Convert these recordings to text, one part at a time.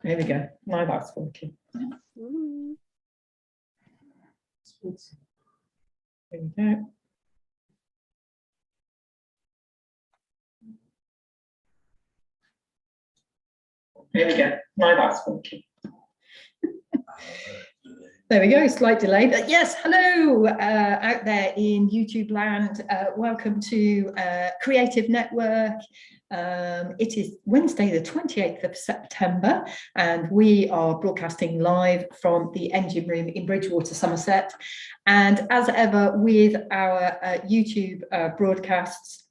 Here we go. Now that's working. There we go. There we go. Now that's working. There we go, slight delay. But yes, hello out there in YouTube land. Welcome to Creative Network. It is Wednesday, the 28th of September, and we are broadcasting live from the engine room in Bridgewater, Somerset. And as ever, with our YouTube broadcasts,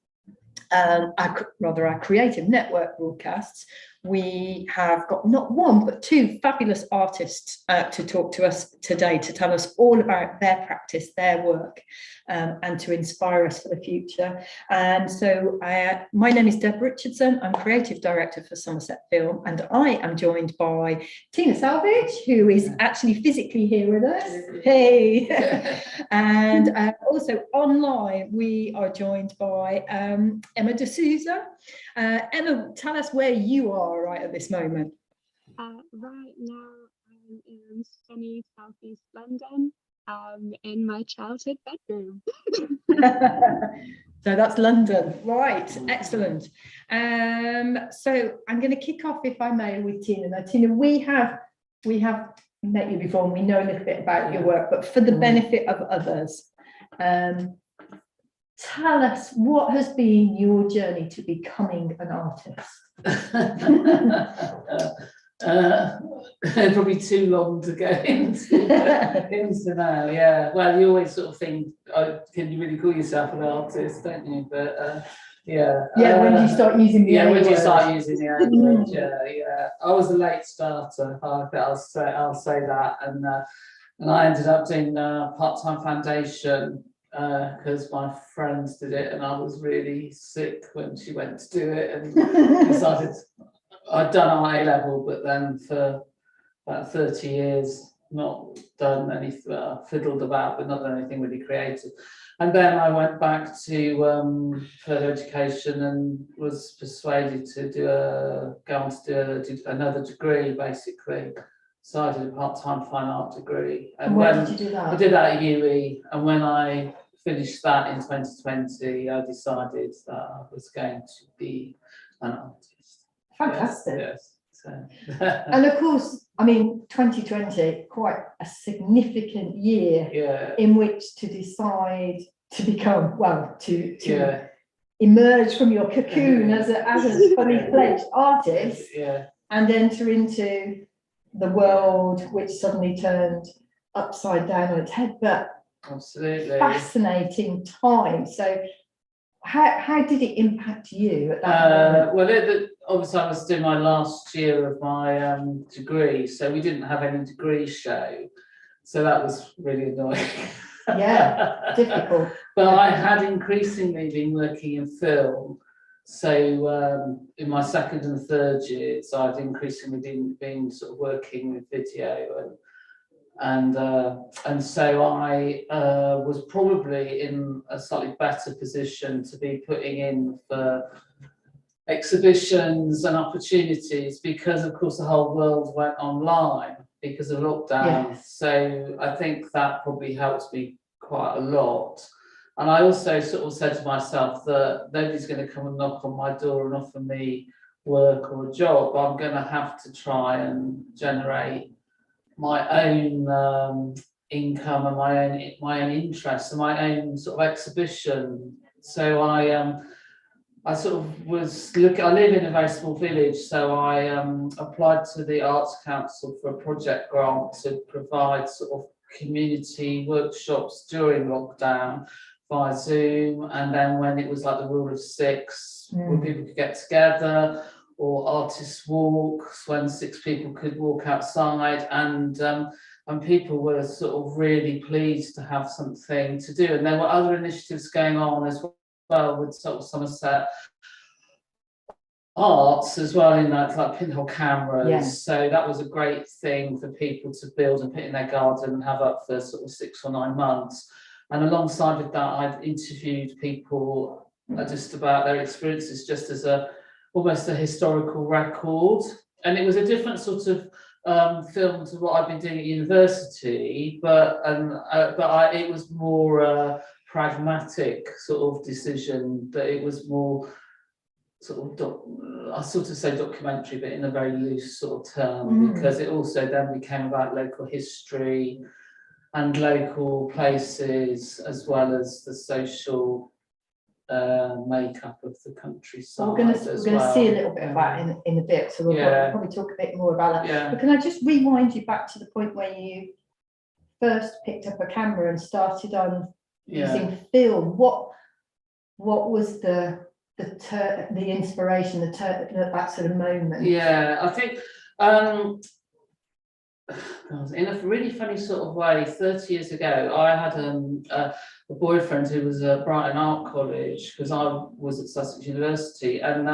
our Creative Network broadcasts, we have got not one but two fabulous artists to talk to us today, to tell us all about their practice, their work, and to inspire us for the future. And so my name is Deb Richardson. I'm Creative Director for Somerset Film, and I am joined by Tina Salvidge, who is actually physically here with us. Hey! And also online, we are joined by Emma D'Souza. Emma, tell us where you are right at this moment. Right now, I'm in sunny southeast London, in my childhood bedroom. So that's London, right? Excellent. So I'm going to kick off, if I may, with Tina. Now, Tina, we have met you before, and we know a little bit about your work, but for the benefit of others, tell us, what has been your journey to becoming an artist? Probably too long to go into now. Yeah, well, you always sort of think, can you really call yourself an artist, don't you? But yeah, when you start using the when you word. start using the language, yeah. I was a late starter. I'll say that, and I ended up doing part-time foundation because my friends did it, and I was really sick when she went to do it, and decided. I'd done A level, but then for about 30 years, not done anything, fiddled about, but not done anything really creative. And then I went back to further education and was persuaded to go on to do another degree, basically. So I did a part-time fine art degree. And where did you do that? I did that at UE, and when I finished that in 2020, I decided that I was going to be an artist. Fantastic. Yes. So. And of course, I mean, 2020, quite a significant year in which to decide to become, to emerge from your cocoon as a fully fledged artist and enter into the world which suddenly turned upside down on its head. But absolutely fascinating time. So how did it impact you at that moment? Well, obviously I was doing my last year of my degree, so we didn't have any degree show, so that was really annoying. Yeah, difficult. But I had increasingly been working in film, so in my second and third years I'd increasingly been sort of working with video, and so I was probably in a slightly better position to be putting in for exhibitions and opportunities, because of course the whole world went online because of lockdown. Yes. So I think that probably helped me quite a lot. And I also sort of said to myself that nobody's going to come and knock on my door and offer me work or a job. I'm going to have to try and generate my own income and my own interests and my own sort of exhibition. So I sort of was looking. I live in a very small village, so I applied to the Arts Council for a project grant to provide sort of community workshops during lockdown via Zoom, and then when it was like the rule of six, where people could get together, or artists' walks when 6 people could walk outside, and people were sort of really pleased to have something to do. And there were other initiatives going on as well with sort of Somerset Arts as well, in that, like pinhole cameras. Yeah. So that was a great thing for people to build and put in their garden and have up for sort of 6 or 9 months. And alongside with that, I've interviewed people just about their experiences, just as almost a historical record. and it was a different sort of film to what I've been doing at university, but it was more pragmatic sort of decision. That it was more sort of I sort of say documentary, but in a very loose sort of term, because it also then became about local history and local places, as well as the social makeup of the countryside. We're going to see a little bit of that in a bit, so we'll probably talk a bit more about that. But can I just rewind you back to the point where you first picked up a camera and started on using film? What was the inspiration, that sort of moment? Yeah, I think in a really funny sort of way, 30 years ago, I had a boyfriend who was at Brighton Art College, because I was at Sussex University, and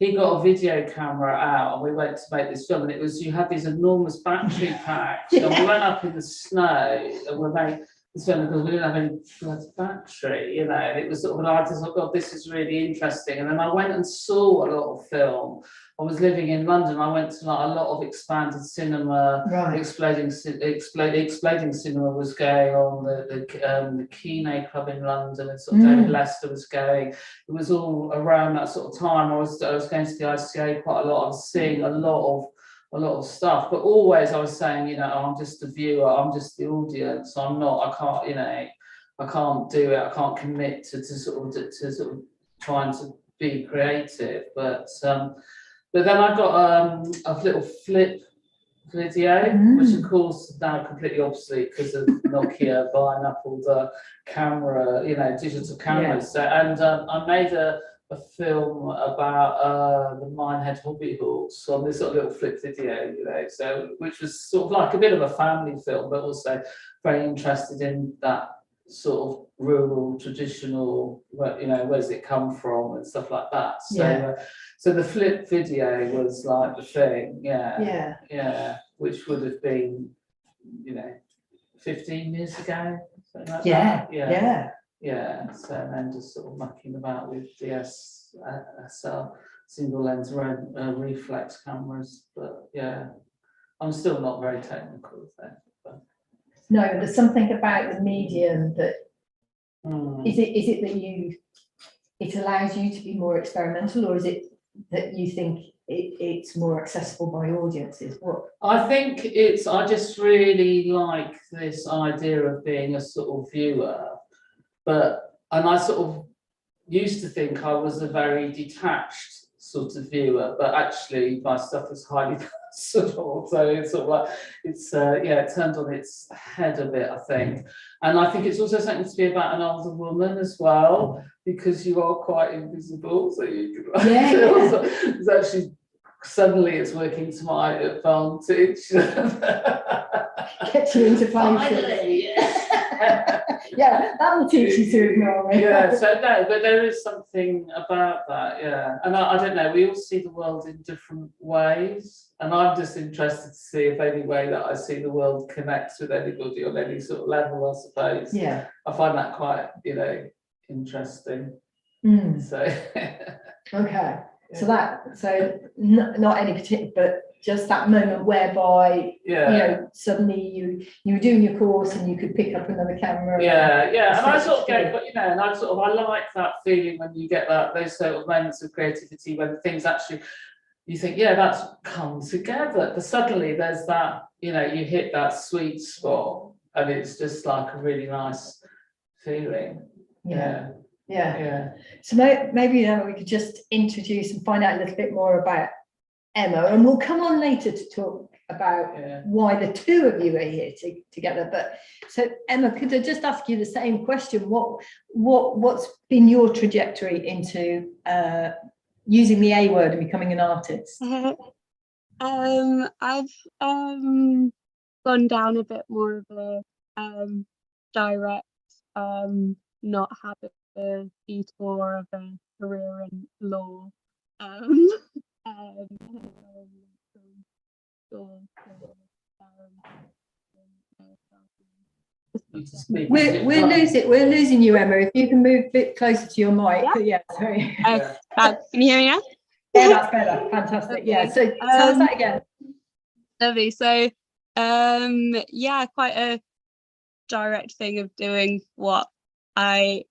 he got a video camera out, and we went to make this film, and it was, you had these enormous battery packs, and we went up in the snow, and we made this film because we didn't have any bloody battery, you know, and it was sort of an artist, oh God, this is really interesting. And then I went and saw a lot of film. I was living in London. I went to like a lot of expanded cinema. Exploding cinema was going on. The Kine Club in London, and sort of David Lester was going. It was all around that sort of time. I was going to the ICA quite a lot. I was seeing a lot of stuff, but always I was saying, you know, I'm just a viewer. I'm just the audience. I'm not. I can't. You know, I can't do it. I can't commit to sort of trying to be creative, but then I got a little flip video, which of course is now completely obsolete because of Nokia buying up all the camera, you know, digital cameras. So, and I made a film about the Minehead hobby horse on this sort of little flip video, you know, so which was sort of like a bit of a family film, but also very interested in that sort of rural, traditional, you know, where does it come from and stuff like that. So, so the flip video was like the thing, which would have been, you know, 15 years ago. Like so then just sort of mucking about with DSLR single lens reflex cameras, but I'm still not very technical with that. No, there's something about the medium that is it that it allows you to be more experimental, or is it that you think it's more accessible by audiences? What? I think I just really like this idea of being a sort of viewer, and I sort of used to think I was a very detached sort of viewer, but actually my stuff is highly personal, so it's sort of like it turned on its head a bit, I think. And I think it's also something to be about an older woman as well, because you are quite invisible, so you can it's actually suddenly it's working to my advantage. Get you into places. That will teach you to ignore me. But there is something about that, and I don't know, we all see the world in different ways, and I'm just interested to see if any way that I see the world connects with anybody on any sort of level, I suppose. I find that quite, you know, interesting. So okay. So not any particular, but just that moment whereby you know, suddenly you were doing your course and you could pick up another camera. And I sort of get, but you know, and I like that feeling when you get those sort of moments of creativity when things actually you think, that's come together. But suddenly there's that, you know, you hit that sweet spot, and it's just like a really nice feeling. So maybe we could just introduce and find out a little bit more about Emma, and we'll come on later to talk about why the two of you are here together. But so Emma, could I just ask you the same question? What's been your trajectory into using the A word and becoming an artist? I've gone down a bit more of a direct, not having a detour of a career in law. We're losing you, Emma. If you can move a bit closer to your mic. Sorry. Can you hear me now? Yeah, that's better. Fantastic. Okay. Yeah. So tell us that again. Lovely. So, yeah, quite a direct thing of doing what I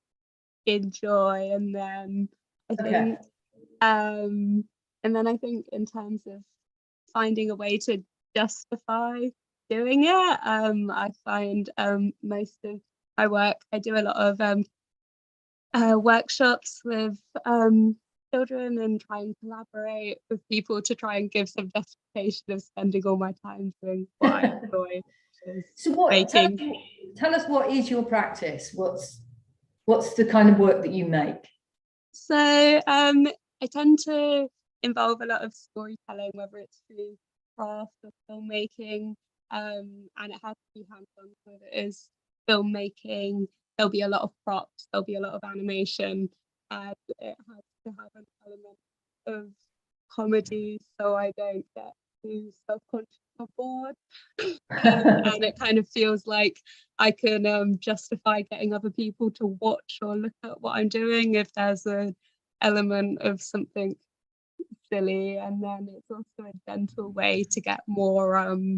enjoy, and then I think, and then I think in terms of finding a way to justify doing it, I find most of my work, I do a lot of workshops with children and try and collaborate with people to try and give some justification of spending all my time doing what I enjoy. So what? Tell us what is your practice? What's the kind of work that you make? So I tend to involve a lot of storytelling, whether it's through craft or filmmaking, and it has to be hands-on. So it is filmmaking. There'll be a lot of props. There'll be a lot of animation, and it has to have an element of comedy, so I don't get too self-conscious or bored. And it kind of feels like I can justify getting other people to watch or look at what I'm doing if there's an element of something silly, and then it's also a gentle way to get more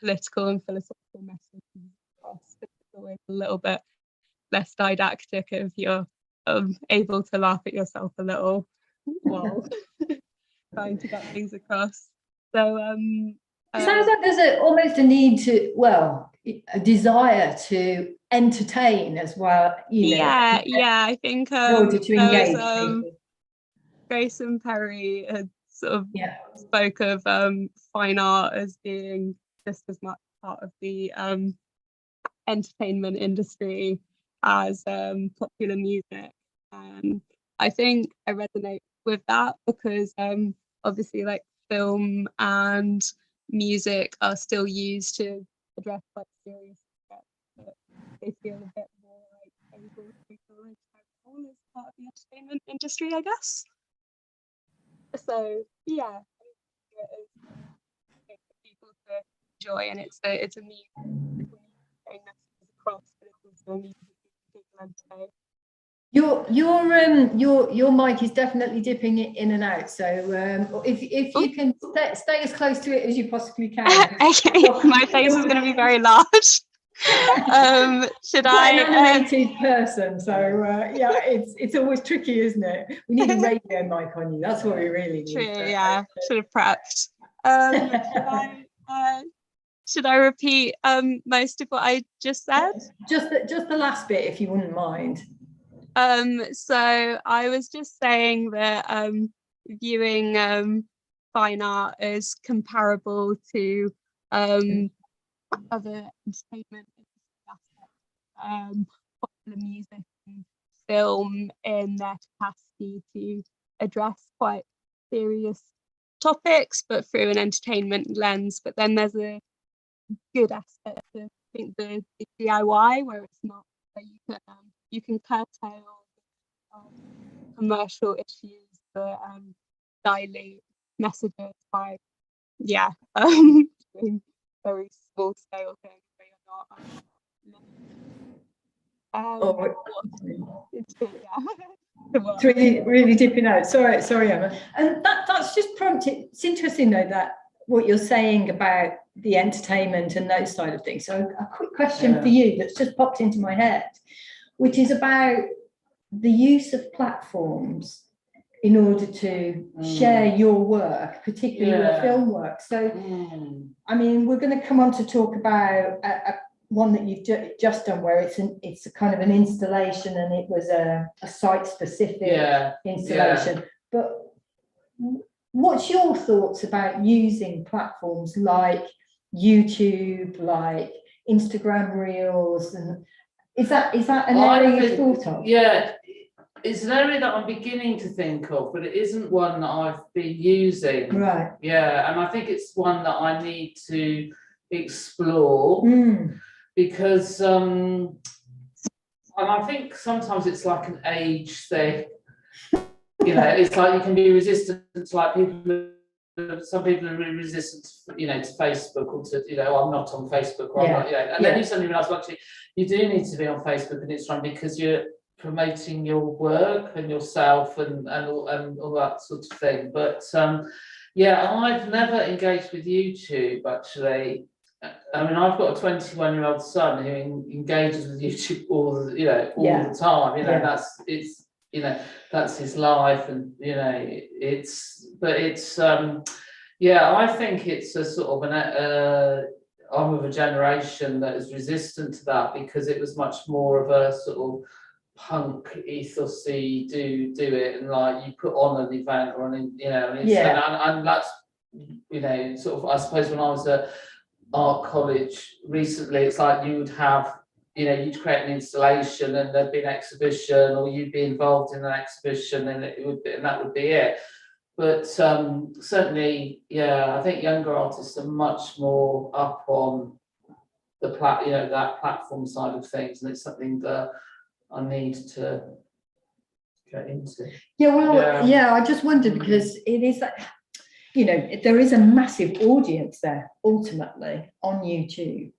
political and philosophical messages across. It's always a little bit less didactic if you're able to laugh at yourself a little while trying to get things across. So it sounds like there's almost a need to, well, a desire to entertain as well, you know. Yeah, I think in order to engage people. Grayson Perry had sort of spoke of fine art as being just as much part of the entertainment industry as popular music, and I think I resonate with that because obviously like film and music are still used to address quite serious subjects, but they feel a bit more like able to acknowledge their role as part of the entertainment industry, I guess. So yeah, it is for people to enjoy, and it's a means of getting messages across, but it's also a means of people entertain. Your mic is definitely dipping in and out, so if you can stay as close to it as you possibly can. Okay, my face is going to be very large. Should I? An animated person, so yeah, it's always tricky, isn't it? We need a radio mic on you. That's what we really need. True, yeah. Should have prepped. Should I repeat most of what I just said? Just the last bit, if you wouldn't mind. So I was just saying that viewing fine art is comparable to other entertainment aspects, popular music and film in their capacity to address quite serious topics, but through an entertainment lens. But then there's a good aspect of, I think, the DIY, where it's not that you can curtail commercial issues, but dilute messages by doing very small scale things where you're not. It's really dipping out. Sorry, Emma. And that's just prompted. It's interesting though that what you're saying about the entertainment and those side of things. So a quick question for you that's just popped into my head, which is about the use of platforms in order to share your work, particularly your film work. So, I mean, we're going to come on to talk about one that you've just done, where it's a kind of an installation, and it was a site-specific installation. But what's your thoughts about using platforms like YouTube, like Instagram Reels, and is that an area you've thought of? Yeah, it's an area that I'm beginning to think of, but it isn't one that I've been using. Right. Yeah, and I think it's one that I need to explore because and I think sometimes it's like an age thing. You know, it's like you can be resistant to, like, some people are really resistant, you know, to Facebook, or to, you know, I'm not on Facebook, or I'm not, you know, and then you suddenly realise, well, actually, you do need to be on Facebook and Instagram because you're promoting your work and yourself and all that sort of thing. But yeah, I've never engaged with YouTube actually. I mean, I've got a 21-year-old son who engages with YouTube all the time. That's his life, and yeah, I think it's a sort of I'm of a generation that is resistant to that, because it was much more of a sort of punk ethosy, do it, and like you put on an event or and that's sort of, I suppose when I was at art college recently, it's like you would have, you'd create an installation and there'd be an exhibition, or you'd be involved in an exhibition, and that would be it. But certainly, yeah, I think younger artists are much more up on the that platform side of things, and it's something that I need to get into. Yeah, I just wondered, because it is that, there is a massive audience there ultimately on YouTube,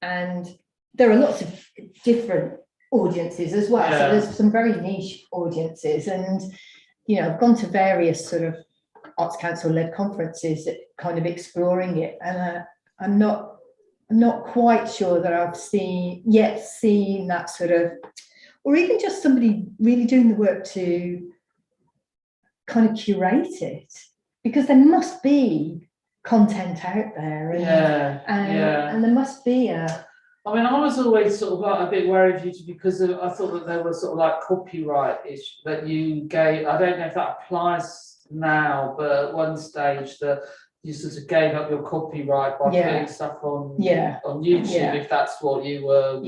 and there are lots of different audiences as well. So there's some very niche audiences, and I've gone to various sort of Arts Council-led conferences kind of exploring it, and I'm not quite sure that I've seen that sort of, or even just somebody really doing the work to kind of curate it, because there must be content out there, and there must be a. I mean, I was always sort of like a bit wary of YouTube, because I thought that there was sort of like copyright issue that you gave. I don't know if that applies now, but at one stage that you sort of gave up your copyright by putting stuff on YouTube, if that's what you were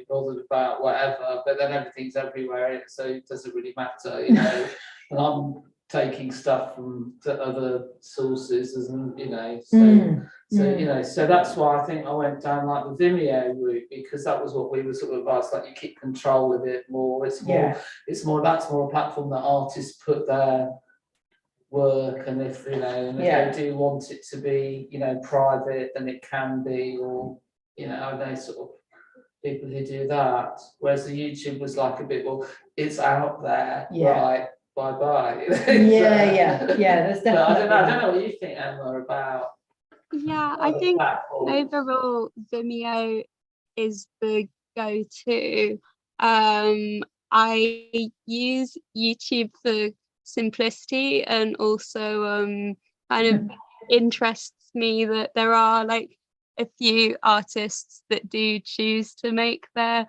bothered about, whatever. But then everything's everywhere, so it doesn't really matter, and I'm taking stuff from the other sources, and so that's why I think I went down like the Vimeo route, because that was what we were sort of advised, like you keep control of it more. It's more that's more a platform that artists put their work, and if they do want it to be private, then it can be, or they sort of people who do that. Whereas the YouTube was like a bit, well, it's out there, right? Bye. There's definitely. But I don't know what you think, Emma, about. Yeah, I think overall Vimeo is the go-to. I use YouTube for simplicity, and also kind of interests me that there are like a few artists that do choose to make their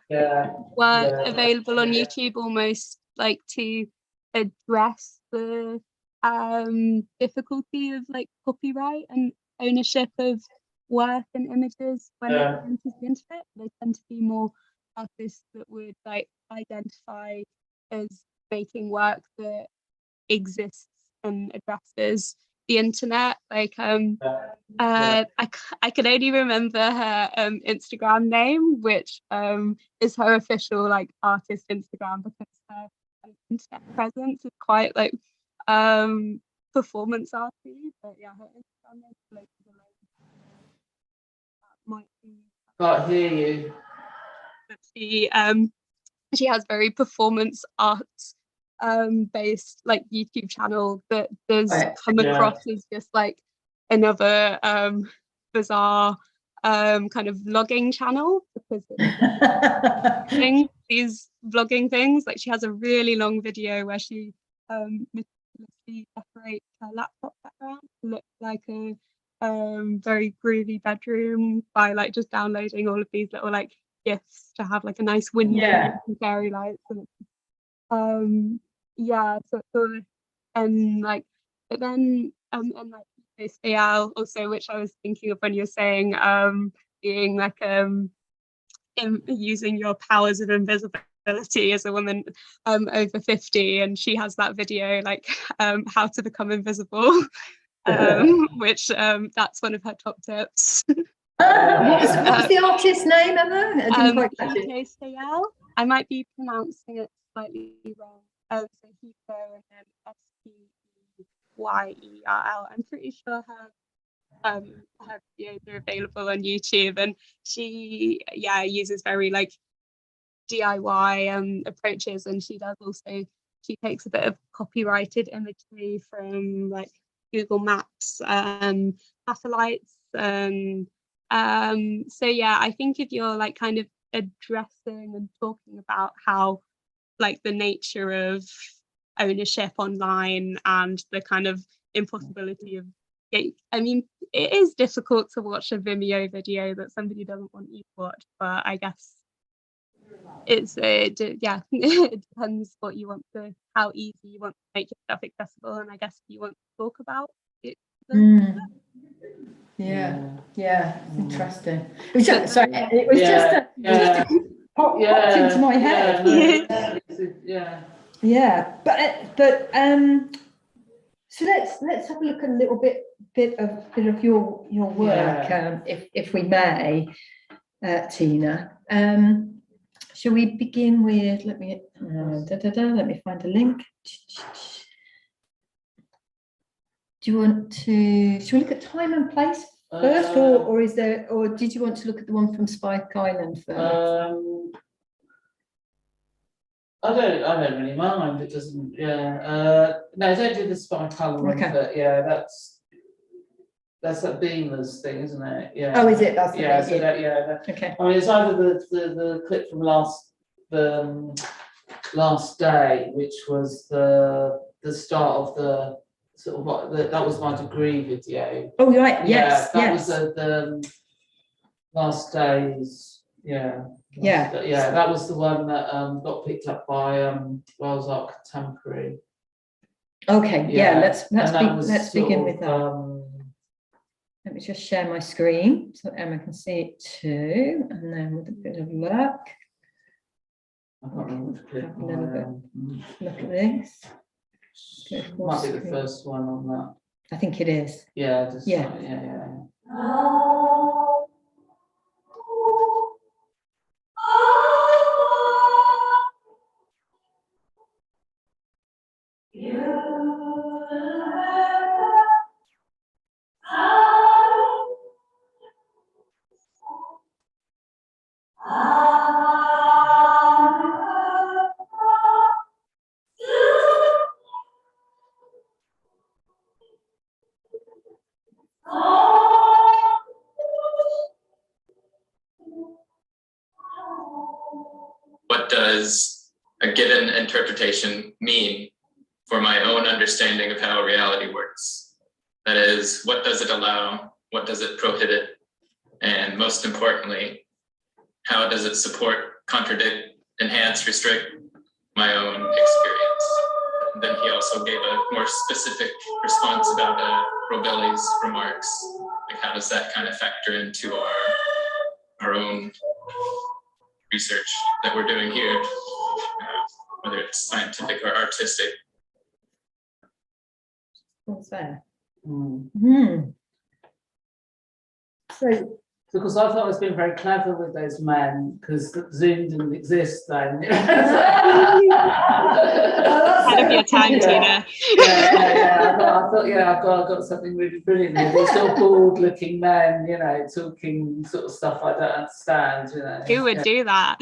work available on YouTube, almost like to address the difficulty of like copyright and ownership of work and images when it enters the internet. They tend to be more artists that would like identify as making work that exists and addresses the internet. Like I can only remember her Instagram name, which is her official like artist Instagram, because her internet presence is quite like performance arty. But yeah, her Instagram name is like might be. Can't hear you. But she has very performance art based like YouTube channel that does come across as just like another bizarre kind of vlogging channel, because it's these vlogging things. Like she has a really long video where she meticulously decorates her laptop background to look like a very groovy bedroom by like just downloading all of these little like gifts to have like a nice window and fairy lights, and and like, but then and like stay out also, which I was thinking of when you're saying being like using your powers of invisibility as a woman over 50, and she has that video like how to become invisible. Which that's one of her top tips. What's the artist's name, Emma? I didn't quite catch it. I might be pronouncing it slightly wrong. So Hiko and then Syerl. I'm pretty sure her videos are available on YouTube, and she uses very like DIY approaches, and she takes a bit of copyrighted imagery from like Google Maps, satellites, so yeah, I think if you're like kind of addressing and talking about how like the nature of ownership online and the kind of impossibility of I mean, it is difficult to watch a Vimeo video that somebody doesn't want you to watch, but I guess it depends what you want to, how easy you want to make your stuff accessible, and I guess you want to talk about it. Interesting. It was just sorry, it was just popped into my head. But so let's have a look a little bit of your work, if we may, Tina. Shall we begin with? Let me find a link. Do you want to? Shall we look at time and place first, or did you want to look at the one from Spike Island first? I don't really mind. It doesn't. No, don't do the Spike Island one. But that's that Beamer's thing, isn't it? Yeah. Oh, is it? That's the okay. I mean, it's either the clip from last day, which was the start of the sort of what that was my degree video. Oh, right. Yes. That was the last days. That was the one that got picked up by Wales Art Contemporary. Okay. Let's begin with that. Let me just share my screen so Emma can see it too, and then with a bit of luck, look at this. Might be the first one on that. I think it is. What does a given interpretation mean for my own understanding of how reality works? That is, what does it allow? What does it prohibit? And most importantly, how does it support, contradict, enhance, restrict my own experience? And then he also gave a more specific response about Robelli's remarks. Like, how does that kind of factor into our own research that we're doing here, whether it's scientific or artistic? What's there? So, because I thought I was being very clever with those men, because Zoom didn't exist then. Ahead of your time, Tina. I thought, I've got something really brilliant here. These sort of bored-looking men, talking sort of stuff I don't understand, Who would do that?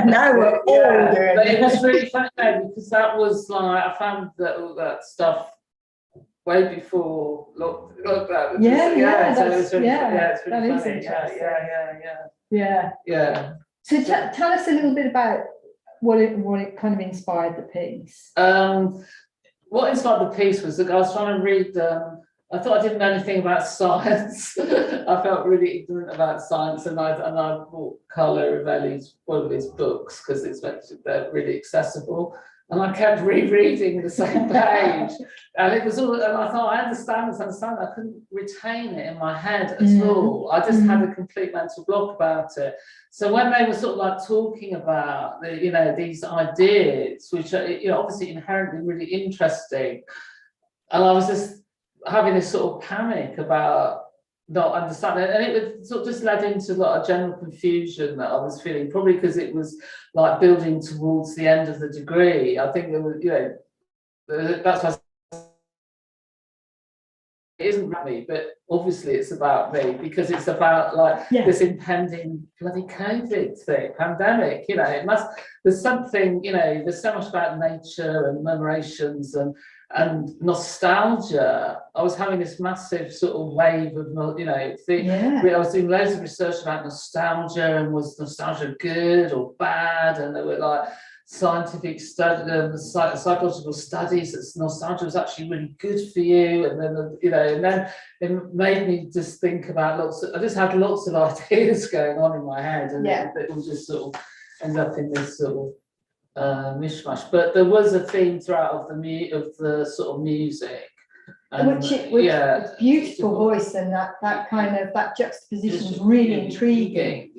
Now we're all doing but it was really funny because that was like, I found that all that stuff way before lockdown. It's really funny. So tell us a little bit about what it kind of inspired the piece. What inspired the piece was that I was trying to read. I thought I didn't know anything about science. I felt really ignorant about science, and I bought Carlo Rovelli's one of his books because they're really accessible. And I kept rereading the same page, and it was all. And I thought, I understand this. I couldn't retain it in my head at all. I just had a complete mental block about it. So when they were sort of like talking about these ideas, which are obviously inherently really interesting, and I was just having this sort of panic about not understanding, and it sort of just led into a lot of general confusion that I was feeling, probably because it was like building towards the end of the degree. I think there was, that's why isn't about me, but obviously it's about me, because it's about like this impending bloody COVID thing, pandemic, you know, there's something, you know, there's so much about nature and commemorations and nostalgia. I was having this massive sort of wave of, you know, I was doing loads of research about nostalgia, and was nostalgia good or bad, and there were like scientific studies, psychological studies that nostalgia was actually really good for you, and then, you know, and then it made me just think about I just had lots of ideas going on in my head, and it all just sort of ended up in this sort of mishmash. But there was a theme throughout of the sort of music, which beautiful voice, and that kind of that juxtaposition is really intriguing.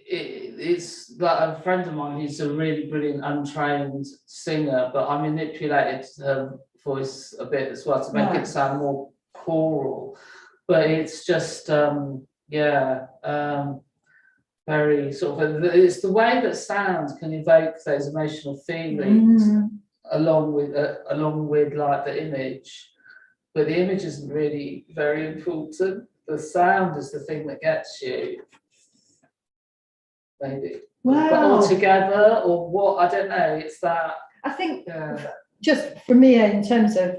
It's like a friend of mine who's a really brilliant untrained singer, but I manipulated her voice a bit as well to make it sound more choral. But it's just very sort of, it's the way that sound can evoke those emotional feelings along with like the image, but the image isn't really very important. The sound is the thing that gets you, maybe. But all together, or what, I don't know, it's that. I think just for me, in terms of,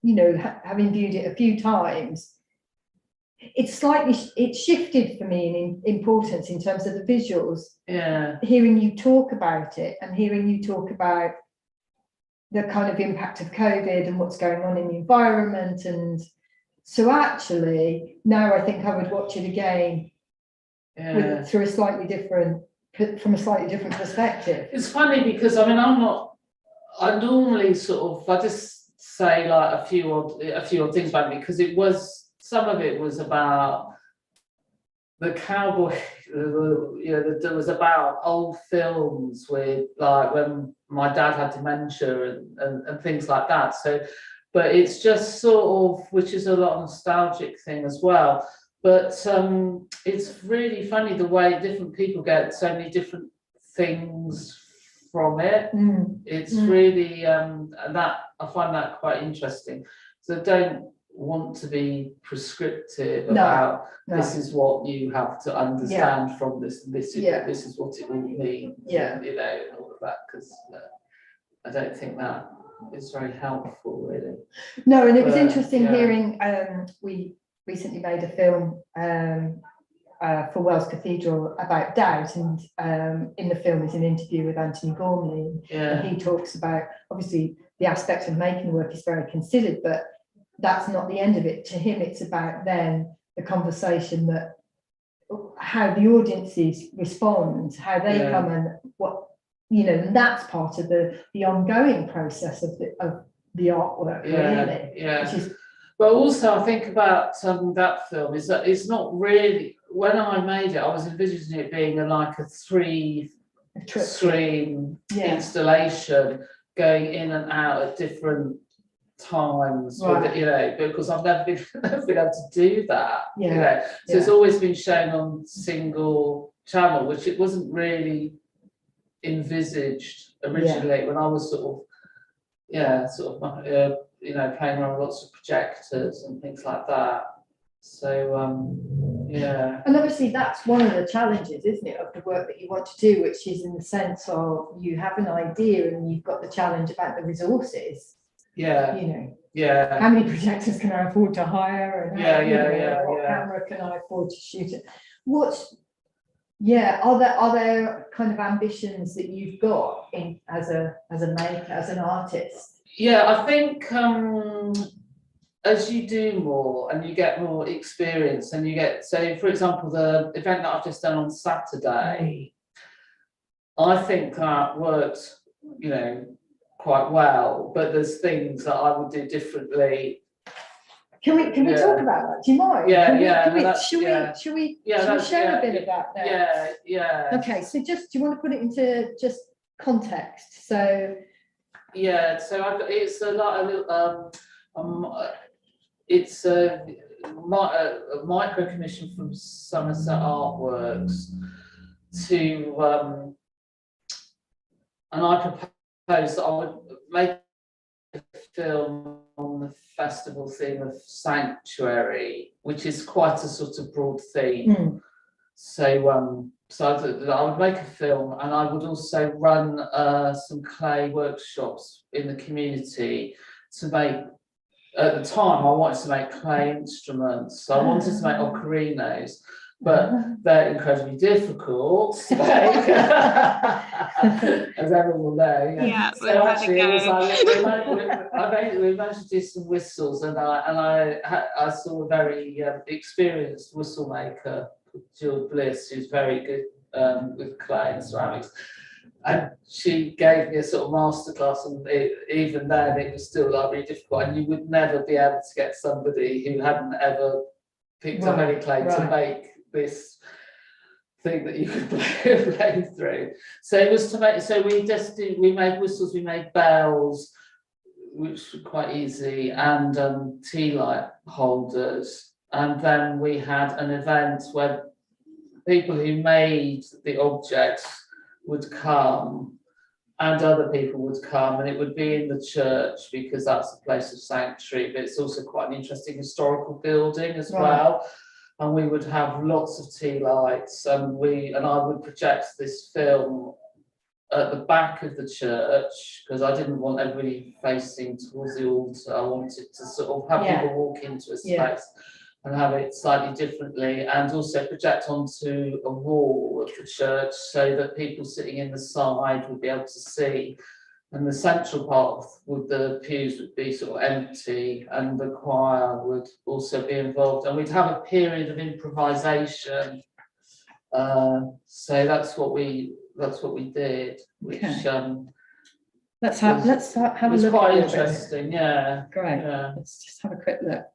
you know, having viewed it a few times, it's shifted for me in importance in terms of the visuals. Hearing you talk about it, and hearing you talk about the kind of impact of COVID and what's going on in the environment, and so actually now I think I would watch it again from a slightly different perspective. It's funny because I mean I normally sort of, I just say like a few odd things about it, because some of it was about the cowboy, you know, there was about old films with, like, when my dad had dementia and things like that. So, but it's just sort of, which is a lot of nostalgic thing as well. But it's really funny the way different people get so many different things from it. It's really, that I find that quite interesting. So don't want to be prescriptive about this is what you have to understand from this, and this is what it all means, you know, and all of that, because I don't think that is very helpful, really. No, and it was interesting hearing, we recently made a film for Wells Cathedral about doubt, and in the film is an interview with Anthony Gormley, and he talks about, obviously the aspect of making the work is very considered, but that's not the end of it. To him, it's about then the conversation, that how the audiences respond, how they come, and what, you know, and that's part of the ongoing process of the artwork, really. Which is, but also I think about that film is that it's not really, when I made it, I was envisioning it being like a three-screen installation, going in and out at different times, with it, you know, because I've never been able to do that, you know. So it's always been shown on single channel, which it wasn't really envisaged originally when I was sort of you know, playing around with lots of projectors and things like that. So and obviously that's one of the challenges, isn't it, of the work that you want to do, which is in the sense of you have an idea and you've got the challenge about the resources. You know, how many projectors can I afford to hire, and what camera can I afford to shoot it? Are there kind of ambitions that you've got in as a maker, as an artist? I think as you do more and you get more experience, and you get, so for example, the event that I've just done on Saturday, I think that worked, you know, quite well, but there's things that I would do differently. Can we talk about that? Do you mind? Should we share a bit of that now? Okay, so just, do you want to put it into just context? So it's a micro commission from Somerset Artworks to and I proposed that I would make a film on the festival theme of sanctuary, which is quite a sort of broad theme. So I would make a film, and I would also run some clay workshops in the community to make. At the time, I wanted to make clay instruments, so I wanted to make ocarinos, but they're incredibly difficult to make, as everyone will know. Yeah, So actually, it was like we managed to do some whistles, and I saw a very experienced whistle maker, Jill Bliss, who's very good with clay and ceramics. And she gave me a sort of masterclass, and even then it was still like really difficult. And you would never be able to get somebody who hadn't ever picked up any clay to make this thing that you could play through. So it was to make. So we made whistles, we made bells, which were quite easy, and tea light holders. And then we had an event where people who made the objects would come, and other people would come, and it would be in the church because that's a place of sanctuary, but it's also quite an interesting historical building as well. And we would have lots of tea lights, and I would project this film at the back of the church because I didn't want everybody facing towards the altar. I wanted to sort of have people walk into a space and have it slightly differently, and also project onto a wall of the church so that people sitting in the side would be able to see. And the central part with the pews would be sort of empty, and the choir would also be involved. And we'd have a period of improvisation. So that's what we did. Which let's have a look. It was quite interesting. Yeah. Great. Yeah. Let's just have a quick look.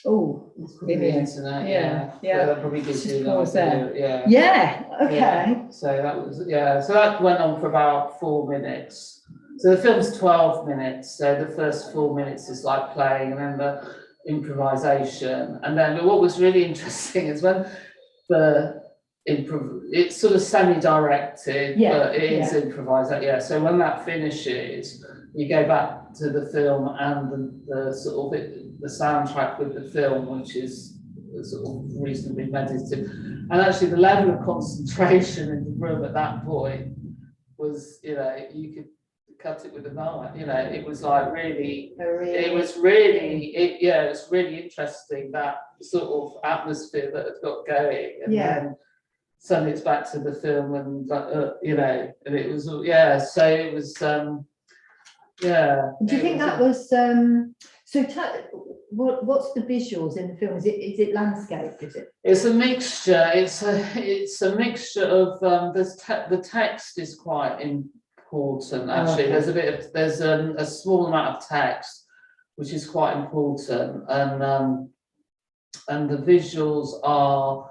Oh, the internet, yeah. That probably gives you an idea. Okay. So that went on for about 4 minutes. So the film's 12 minutes. So the first 4 minutes is like playing, and then the improvisation. And then what was really interesting is when it's sort of semi-directed, but it is improvised. So when that finishes, you go back to the film and the sort of the soundtrack with the film, which is sort of reasonably meditative. And actually the level of concentration in the room at that point was, you could cut it with a knife. It was like really, it was really interesting, that sort of atmosphere that had got going. And then suddenly it's back to the film, and and it was so it was Do you think that was what's the visuals in the film? Is it landscape? Is it? It's a mixture. It's a mixture of the text is quite important actually. There's a small amount of text which is quite important, and the visuals are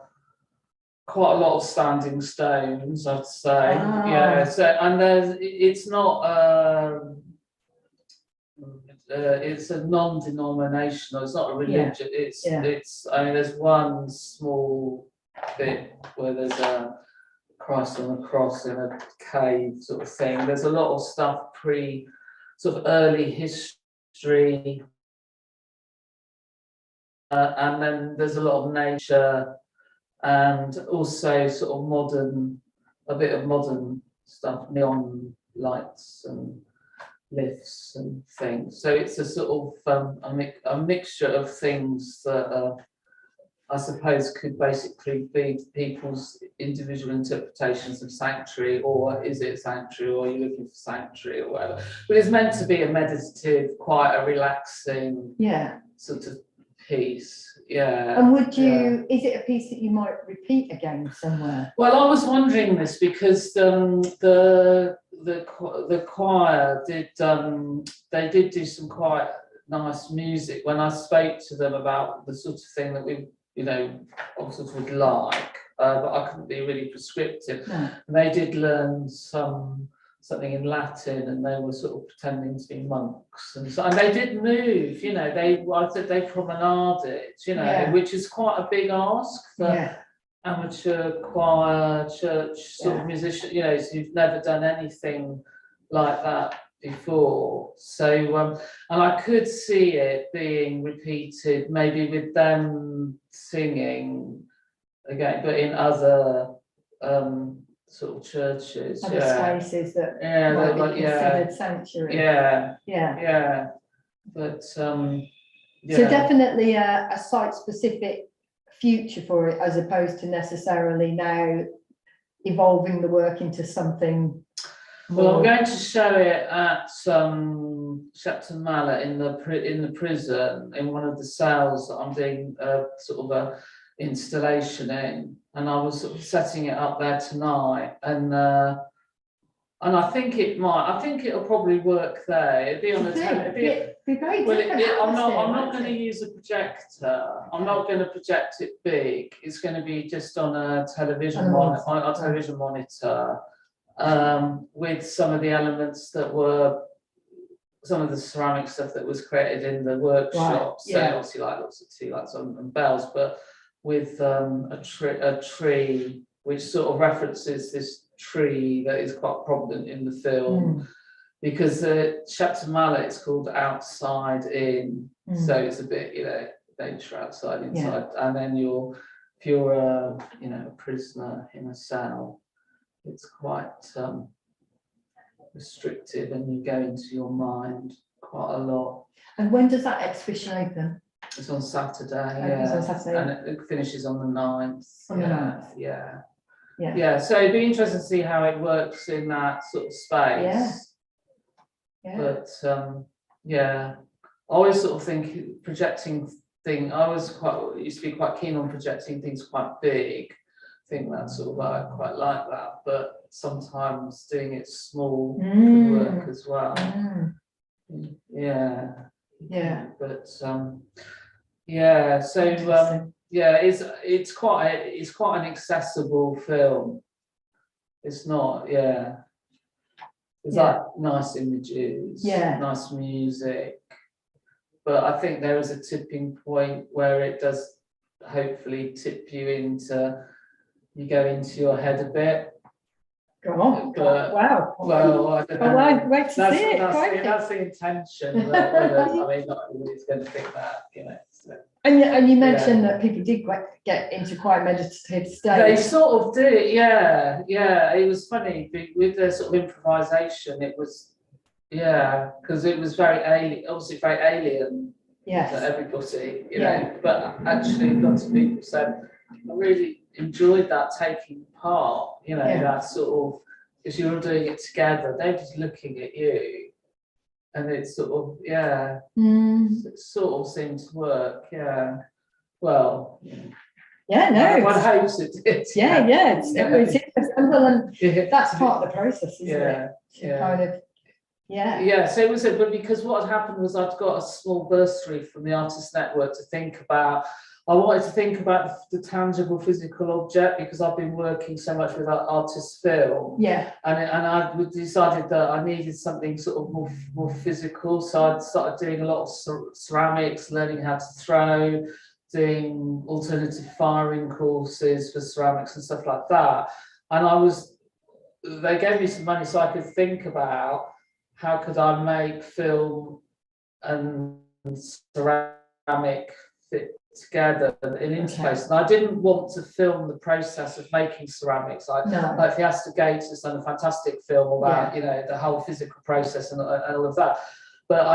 quite a lot of standing stones, I'd say. So and it's not it's a non-denominational, it's not a religion. It's I mean, there's one small bit where there's a Christ on a cross in a cave sort of thing. There's a lot of stuff sort of early history, and then there's a lot of nature and also sort of a bit of modern stuff, neon lights and lifts and things. So it's a sort of a mixture of things that I suppose could basically be people's individual interpretations of sanctuary, or is it sanctuary, or are you looking for sanctuary, or whatever. But it's meant to be a meditative, quite a relaxing sort of piece. Yeah. And would you, is it a piece that you might repeat again somewhere? Well, I was wondering this because the choir did they did do some quite nice music when I spoke to them about the sort of thing that we, you know, sort of would like, but I couldn't be really prescriptive. No. And they did learn something in Latin, and they were sort of pretending to be monks, and they did move, you know. I said they promenaded, you know, which is quite a big ask for amateur choir, church sort of musician, you know, so you've never done anything like that before. So and I could see it being repeated, maybe with them singing again, but in other sort of churches, other spaces that might be considered sanctuary. But so definitely a site specific future for it, as opposed to necessarily now evolving the work into something more. Well, I'm going to show it at Shepton Mallet in the prison, in one of the cells that I'm doing sort of a installation in, and I was sort of setting it up there tonight, and I think it'll probably work there. It'd be on it'd be very different. I'm not going to use a projector. I'm not going to project it big. It's going to be just on a television monitor, with some of the elements that were some of the ceramic stuff that was created in the workshop. So obviously, like lots of tea lights and bells, but with a tree which sort of references this tree that is quite prominent in the film, because Shepton Mallet is called Outside In, so it's a bit, you know, nature outside, inside, and then if you're a prisoner in a cell, it's quite restrictive, and you go into your mind quite a lot. And when does that exhibition open? It's on Saturday, It's on Saturday. and it finishes on the 9th. On the 9th. Yeah, so it'd be interesting to see how it works in that sort of space. But I always sort of think projecting thing. I used to be quite keen on projecting things quite big. I think that's sort of I quite like that, but sometimes doing it small can work as well. But it's quite an accessible film. It's not, there's like nice images, nice music, but I think there is a tipping point where it does hopefully tip you go into your head a bit. Wow. Well, I don't know. Well, wait to see it. That's the intention. I mean, not everybody's going to think that, you know. So. And you mentioned that people did get into quite meditative states. They sort of did, yeah. It was funny with the sort of improvisation. It was, because it was obviously very alien to everybody, you know. But actually, lots of people said, I really enjoyed that taking part, you know, that sort of, because you're all doing it together, they're just looking at you, and it's sort of, it sort of seemed to work, well, one hopes it did. It's interesting. Well, and that's part of the process, isn't it? Kind of, so it was but because what had happened was I'd got a small bursary from the Artists Network to think about. I wanted to think about the tangible physical object, because I've been working so much with artist film. And I decided that I needed something sort of more physical. So I started doing a lot of ceramics, learning how to throw, doing alternative firing courses for ceramics and stuff like that. And they gave me some money so I could think about how could I make film and ceramic fit together in interface. And I didn't want to film the process of making ceramics. Like Fiesta Gates has done a fantastic film about the whole physical process and all of that. But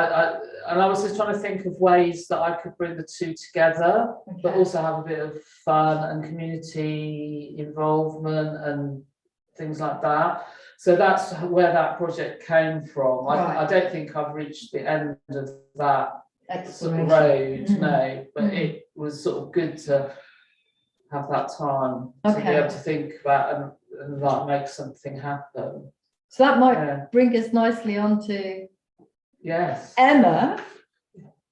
I was just trying to think of ways that I could bring the two together, but also have a bit of fun and community involvement and things like that. So that's where that project came from. I don't think I've reached the end of that sort of road, no, but it was sort of good to have that time to be able to think about and like make something happen. So that might bring us nicely on to Emma.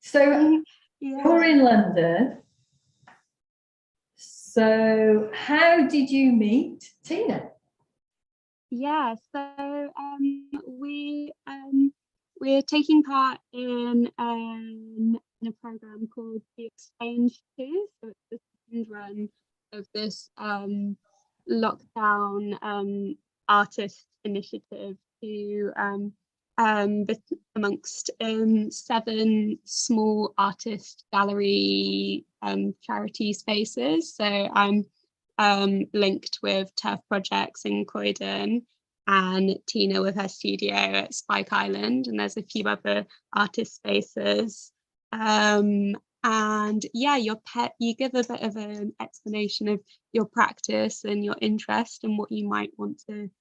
So you're in London. So how did you meet Tina? Yeah, so we're taking part in a program called the Exchange 2. So it's the second run of this lockdown artist initiative to amongst 7 small artist gallery charity spaces. So I'm linked with Turf Projects in Croydon, and Tina with her studio at Spike Island, and there's a few other artist spaces. And you give a bit of an explanation of your practice and your interest and what you might want to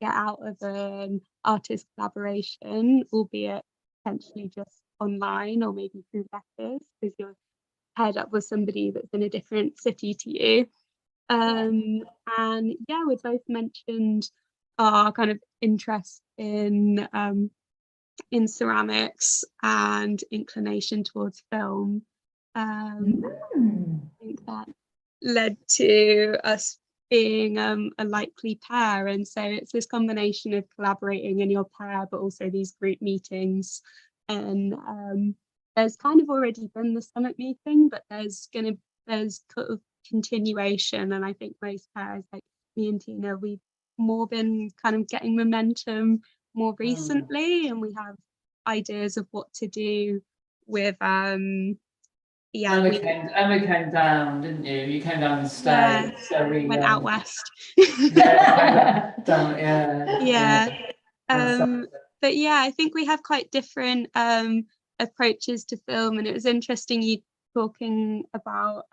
get out of an artist collaboration, albeit potentially just online or maybe through letters, because you're paired up with somebody that's in a different city to you. We both mentioned our kind of interest in ceramics and inclination towards film. I think that led to us being a likely pair, and so it's this combination of collaborating in your pair, but also these group meetings. And there's kind of already been the summit meeting, but there's sort of continuation, and I think most pairs like me and Tina, we've more been kind of getting momentum more recently, and we have ideas of what to do with Emma came down, didn't you? You came down the stage. So we went out west. But I think we have quite different approaches to film, and it was interesting you talking about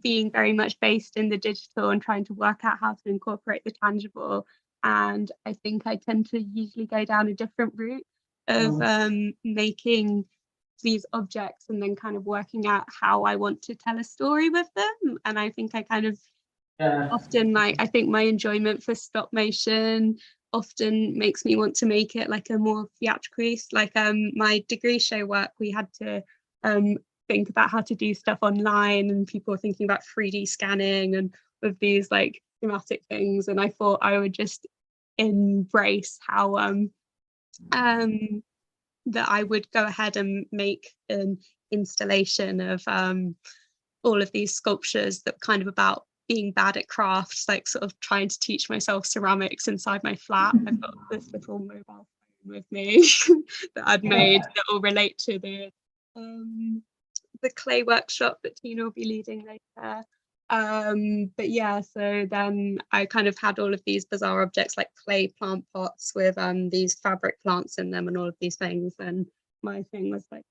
being very much based in the digital and trying to work out how to incorporate the tangible. And I think I tend to usually go down a different route of making these objects and then kind of working out how I want to tell a story with them. And I think I kind of often, like, I think my enjoyment for stop motion often makes me want to make it like a more theatrical piece. Like my degree show work, we had to think about how to do stuff online, and people were thinking about 3D scanning and with these like thematic things, and I thought I would just embrace how that I would go ahead and make an installation of all of these sculptures that kind of about being bad at crafts, like sort of trying to teach myself ceramics inside my flat. I've got this little mobile phone with me that I'd made that will relate to the clay workshop that Tina will be leading later. So then I kind of had all of these bizarre objects like clay plant pots with these fabric plants in them and all of these things, and my thing was like,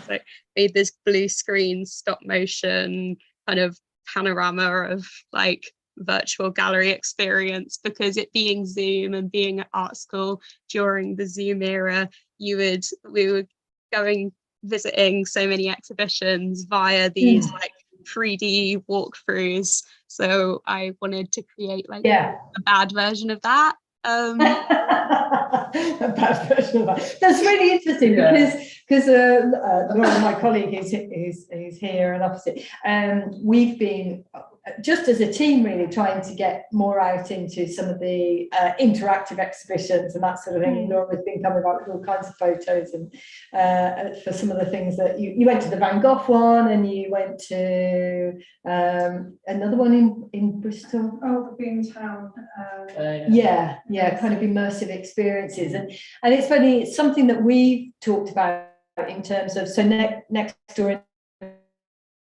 like made this blue screen stop motion kind of panorama of like virtual gallery experience, because it being Zoom and being at art school during the Zoom era, we were visiting so many exhibitions via these like 3D walkthroughs, so I wanted to create like a bad version of that. A bad version of that. That's really interesting, because Laura, my colleague who's here and opposite, we've been just as a team really trying to get more out into some of the interactive exhibitions and that sort of thing. Laura's been coming up with all kinds of photos, and for some of the things that you went to the Van Gogh one, and you went to another one in Bristol. Oh, the Beantown. Kind of immersive experiences, and it's funny. It's something that we've talked about in terms of, so next door, in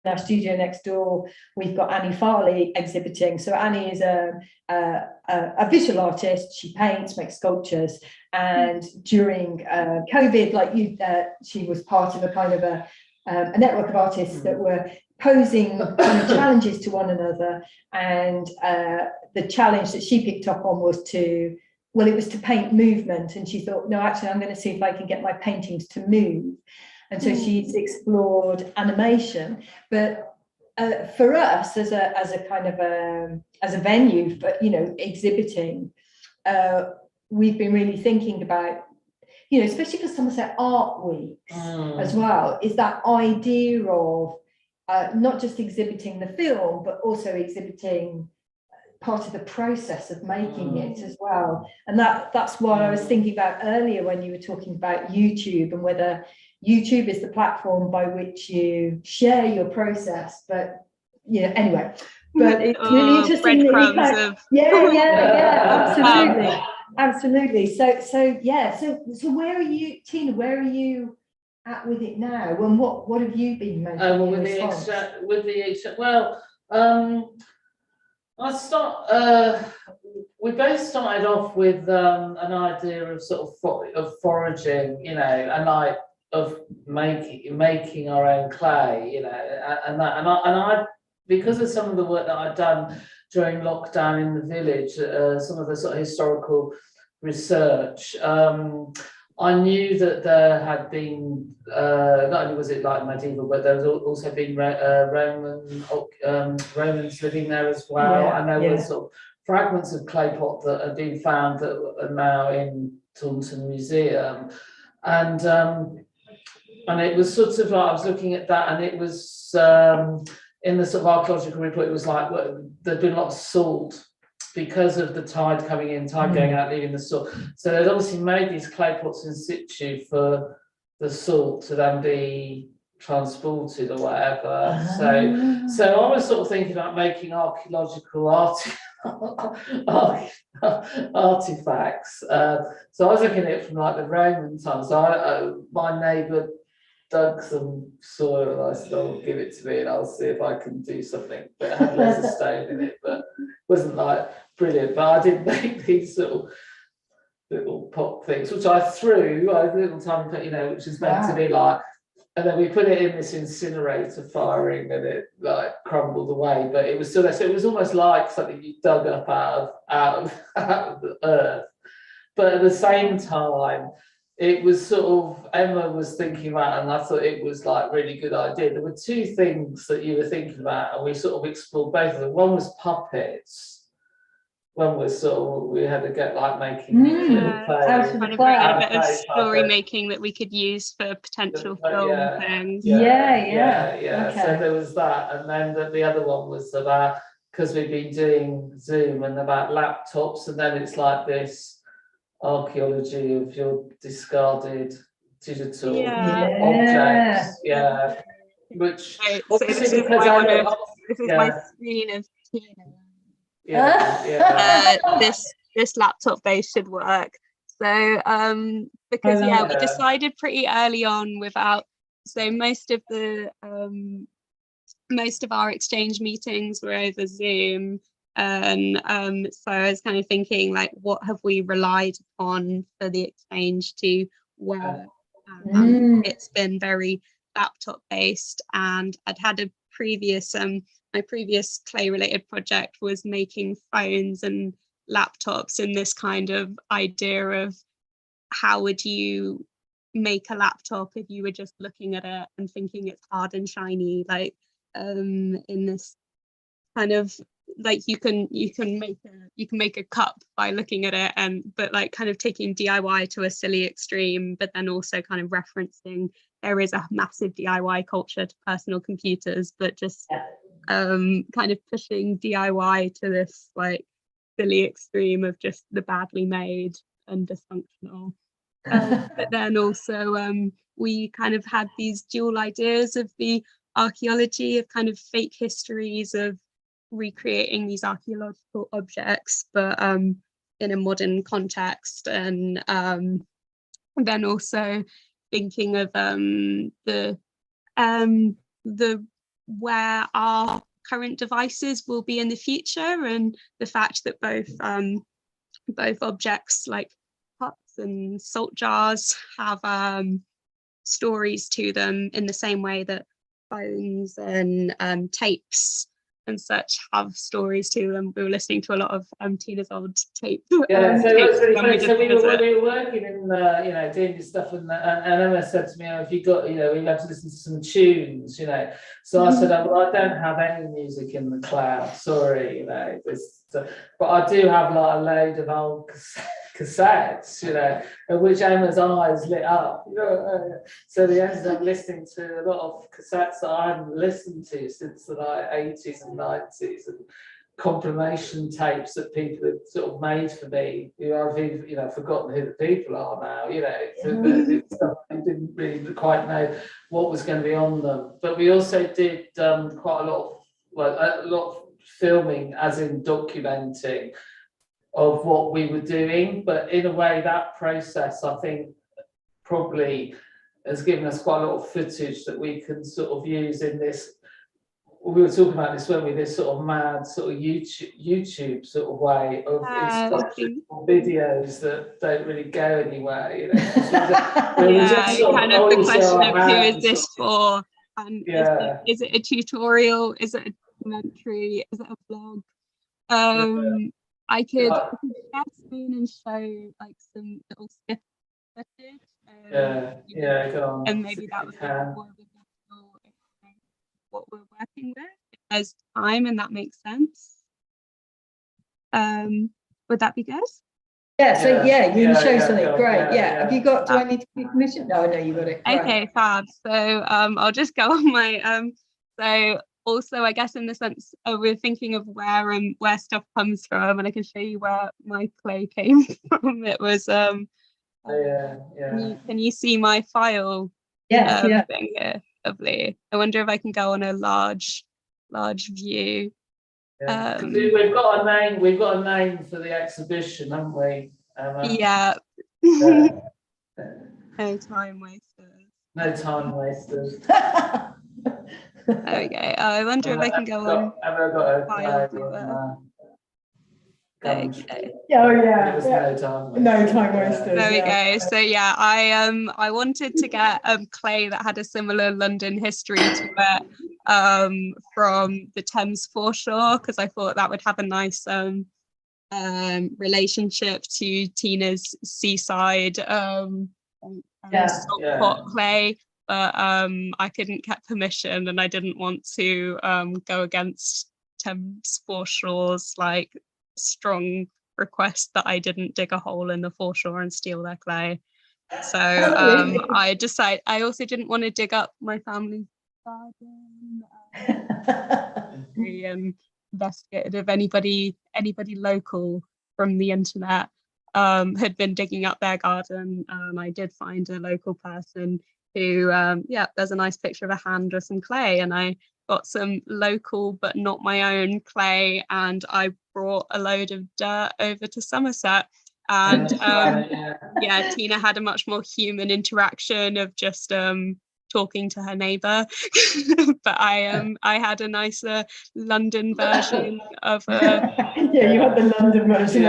our studio next door, we've got Annie Farley exhibiting. So Annie is a visual artist. She paints, makes sculptures, and during COVID, like she was part of a kind of a network of artists that were posing kind of challenges to one another, and the challenge that she picked up on was to paint movement, and she thought, no, actually I'm going to see if I can get my paintings to move. And so she's explored animation. But for us as a kind of as a venue for, you know, exhibiting, we've been really thinking about, you know, especially for Somerset Art Weeks as well, is that idea of not just exhibiting the film, but also exhibiting part of the process of making it as well. And that's what I was thinking about earlier when you were talking about YouTube, and whether YouTube is the platform by which you share your process. But you know, anyway, but it's really interesting that absolutely. So where are you, Tina, where are you at with it now, and what have you been making we both started off with an idea of sort of foraging, you know, and like of making our own clay, you know, and I because of some of the work that I'd done during lockdown in the village, some of the sort of historical research, I knew that there had been, not only was it like medieval, but there was also been Romans living there as well. And there were sort of fragments of clay pot that had been found that are now in Taunton Museum. And it was sort of like, I was looking at that, and it was in the sort of archaeological report, it was like, there'd been a lot of salt because of the tide coming in, tide going out, leaving the salt. So they'd obviously made these clay pots in situ for the salt to then be transported or whatever. So I was sort of thinking about making archaeological artifacts. So I was looking at it from like the Roman times. So my neighbour dug some soil, and I said, "Oh, give it to me, and I'll see if I can do something." But it had loads of stone in it, but wasn't like brilliant. But I did make these sort of little pot things, which I threw a little tiny, you know, which is meant to be like, and then we put it in this incinerator firing, and it like crumbled away. But it was still there, so it was almost like something you dug up out of the earth. But at the same time, it was sort of, Emma was thinking about, and I thought it was like really good idea. There were two things that you were thinking about, and we sort of explored both of them. One was puppets. One was sort of, we had to get like making little plays. Kind of a bit of story making that we could use for potential film things. Okay. So there was that, and then the other one was about, because we've been doing Zoom, and about laptops, and then it's like this archaeology of your discarded digital objects, which this is my screen of this laptop base should work. So because we decided pretty early on so most of our exchange meetings were over Zoom. And so I was kind of thinking, like, what have we relied upon for the exchange to work? It's been very laptop based, and I'd had a previous my previous clay related project was making phones and laptops, in this kind of idea of how would you make a laptop if you were just looking at it and thinking it's hard and shiny, like in this kind of, like you can make a cup by looking at it, but like kind of taking DIY to a silly extreme, but then also kind of referencing there is a massive DIY culture to personal computers, but just kind of pushing DIY to this like silly extreme of just the badly made and dysfunctional. But then also we kind of had these dual ideas of the archaeology, of kind of fake histories of recreating these archaeological objects, but in a modern context, and then also thinking of the where our current devices will be in the future, and the fact that both objects like cups and salt jars have stories to them in the same way that phones and tapes and such have stories to them. We were listening to a lot of Tina's old tape. Yeah, so tapes that's really when funny. did So we the were, visit. we were working in, you know, doing this stuff, and Emma said to me, "Oh, if you got, you know, we have to listen to some tunes, you know." So I said, "Oh, well, I don't have any music in the cloud. Sorry, you know, but I do have like a load of old cassettes, you know, at which Emma's eyes lit up. You know, so they ended up listening to a lot of cassettes that I hadn't listened to since the like 80s and 90s, and compilation tapes that people had sort of made for me. You know, I've even, you know, forgotten who the people are now. You know, it's stuff I didn't really quite know what was going to be on them. But we also did quite a lot of filming, as in documenting of what we were doing. But in a way, that process, I think, probably has given us quite a lot of footage that we can sort of use in this. We were talking about this, weren't we? This sort of mad sort of YouTube sort of way of instructional videos that don't really go anywhere, you know. Kind of the question of who is this for, and is it a tutorial? Is it a documentary? Is it a vlog? I could share screen and show like some little snippets. Go on. And maybe that would be more of a what we're working with as time, and that makes sense. Would that be good? Yeah, so you can show something. Great. Yeah. Have you got, do I need to be permission? No, I know you got it. Okay, right. Fab. So I'll just go on my so also I guess in the sense we're thinking of where stuff comes from, and I can show you where my clay came from. It was can you see my file? Thing here? Lovely. I wonder if I can go on a large view. We've got a name for the exhibition, haven't we? Yeah. No time wasters. No time wasters. There we go. I wonder if I can go on. Have I got a file viewer? Okay. No time wasters. There we go. So yeah, I wanted to get clay that had a similar London history to it from the Thames foreshore, because I thought that would have a nice relationship to Tina's seaside salt pot clay. But I couldn't get permission, and I didn't want to go against Thames foreshore's like strong request that I didn't dig a hole in the foreshore and steal their clay. So I decided I also didn't want to dig up my family's garden. We investigated if anybody local from the internet had been digging up their garden. I did find a local person who there's a nice picture of a hand with some clay, and I got some local but not my own clay, and I brought a load of dirt over to Somerset, and Tina had a much more human interaction of just talking to her neighbour. But I had a nicer London version of you had the London version